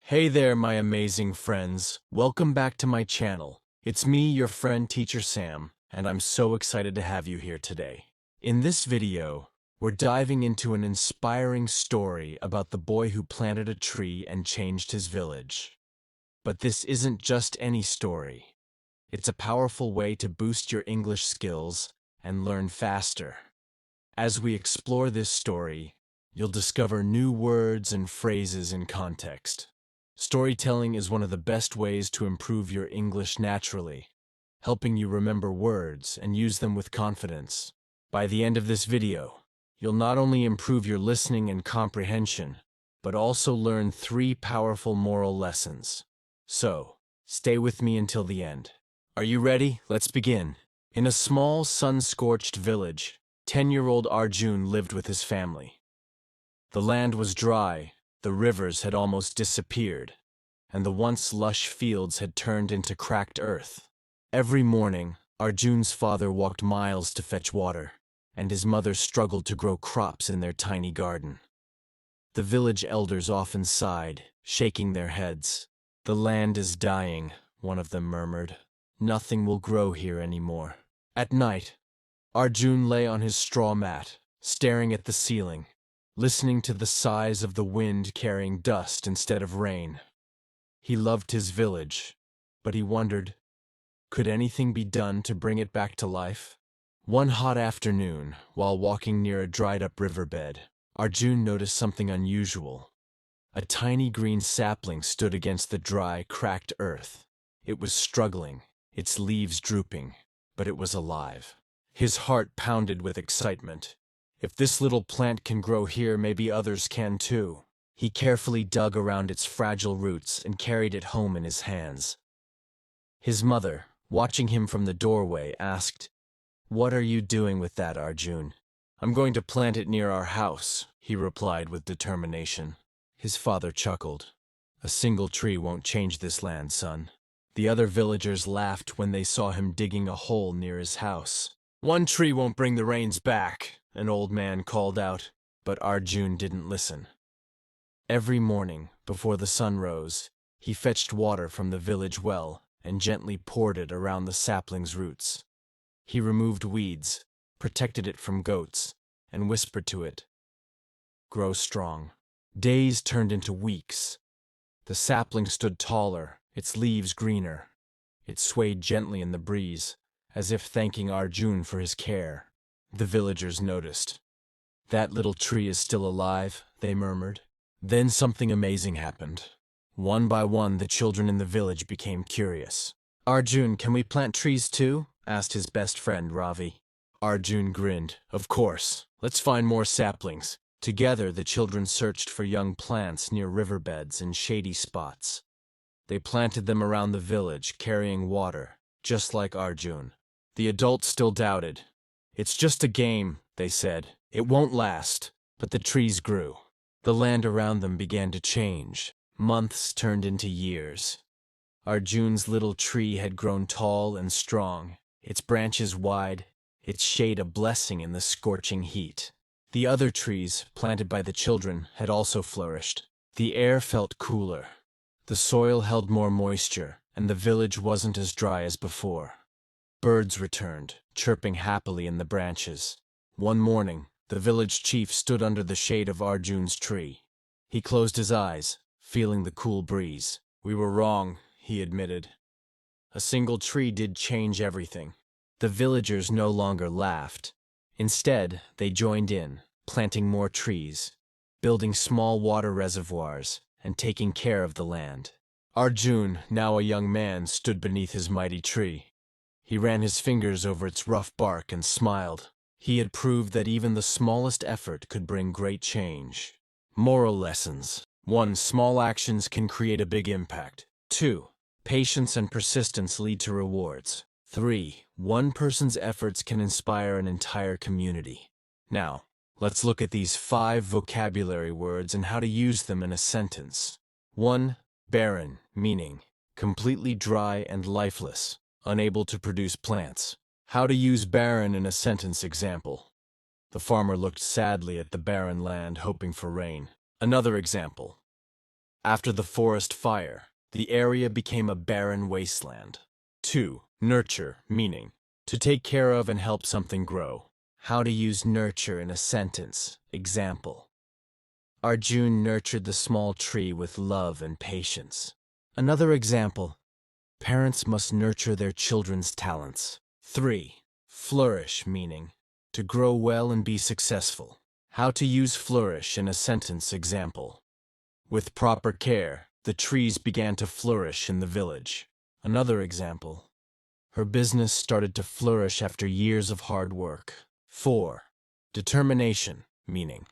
Hey there, my amazing friends. Welcome back to my channel. It's me, your friend Teacher Sam, and I'm so excited to have you here today. In this video, we're diving into an inspiring story about the boy who planted a tree and changed his village. But this isn't just any story. It's a powerful way to boost your English skills and learn faster. As we explore this story, you'll discover new words and phrases in context. Storytelling is one of the best ways to improve your English naturally, helping you remember words and use them with confidence. By the end of this video, you'll not only improve your listening and comprehension, but also learn 3 powerful moral lessons. So, stay with me until the end. Are you ready? Let's begin. In a small, sun-scorched village, 10-year-old Arjun lived with his family. The land was dry, the rivers had almost disappeared, and the once lush fields had turned into cracked earth. Every morning, Arjun's father walked miles to fetch water, and his mother struggled to grow crops in their tiny garden. The village elders often sighed, shaking their heads. "The land is dying," one of them murmured. "Nothing will grow here anymore." At night, Arjun lay on his straw mat, staring at the ceiling, listening to the sighs of the wind carrying dust instead of rain. He loved his village, but he wondered, could anything be done to bring it back to life? One hot afternoon, while walking near a dried-up riverbed, Arjun noticed something unusual. A tiny green sapling stood against the dry, cracked earth. It was struggling, its leaves drooping, but it was alive. His heart pounded with excitement. If this little plant can grow here, maybe others can too. He carefully dug around its fragile roots and carried it home in his hands. His mother, watching him from the doorway, asked, "What are you doing with that, Arjun?" "I'm going to plant it near our house," he replied with determination. His father chuckled. "A single tree won't change this land, son." The other villagers laughed when they saw him digging a hole near his house. "One tree won't bring the rains back," an old man called out, but Arjun didn't listen. Every morning, before the sun rose, he fetched water from the village well and gently poured it around the sapling's roots. He removed weeds, protected it from goats, and whispered to it, "Grow strong." Days turned into weeks. The sapling stood taller, its leaves greener. It swayed gently in the breeze, as if thanking Arjun for his care. The villagers noticed. "That little tree is still alive," they murmured. Then something amazing happened. One by one, the children in the village became curious. "Arjun, can we plant trees too?" asked his best friend Ravi. Arjun grinned. "Of course. Let's find more saplings." Together, the children searched for young plants near riverbeds and shady spots. They planted them around the village, carrying water, just like Arjun. The adults still doubted. "It's just a game," they said. "It won't last." But the trees grew. The land around them began to change. Months turned into years. Arjun's little tree had grown tall and strong, its branches wide, its shade a blessing in the scorching heat. The other trees, planted by the children, had also flourished. The air felt cooler. The soil held more moisture, and the village wasn't as dry as before. Birds returned, chirping happily in the branches. One morning, the village chief stood under the shade of Arjun's tree. He closed his eyes, feeling the cool breeze. "We were wrong," he admitted. A single tree did change everything. The villagers no longer laughed. Instead, they joined in, planting more trees, building small water reservoirs, and taking care of the land. Arjun, now a young man, stood beneath his mighty tree. He ran his fingers over its rough bark and smiled. He had proved that even the smallest effort could bring great change. Moral lessons. 1. Small actions can create a big impact. 2. Patience and persistence lead to rewards. 3. One person's efforts can inspire an entire community. Now, let's look at these 5 vocabulary words and how to use them in a sentence. 1. Barren, meaning completely dry and lifeless, unable to produce plants. How to use barren in a sentence example. The farmer looked sadly at the barren land, hoping for rain. Another example. After the forest fire, the area became a barren wasteland. 2. Nurture, meaning to take care of and help something grow. How to use nurture in a sentence. Example: Arjun nurtured the small tree with love and patience. Another example: parents must nurture their children's talents. 3. Flourish, meaning to grow well and be successful. How to use flourish in a sentence. Example: with proper care, the trees began to flourish in the village. Another example: her business started to flourish after years of hard work. 4. Determination, meaning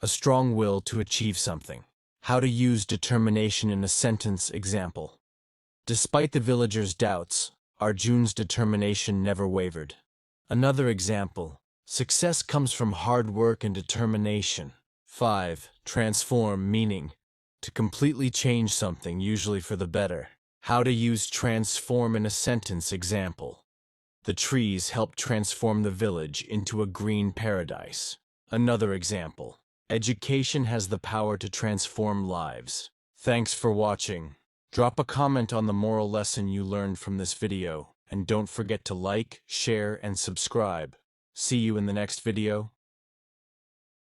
a strong will to achieve something. How to use determination in a sentence. Example: despite the villagers' doubts, Arjun's determination never wavered. Another example: success comes from hard work and determination. 5. Transform, meaning to completely change something, usually for the better. How to use transform in a sentence. Example: the trees helped transform the village into a green paradise. Another example: education has the power to transform lives. Thanks for watching. Drop a comment on the moral lesson you learned from this video, and don't forget to like, share, and subscribe. See you in the next video.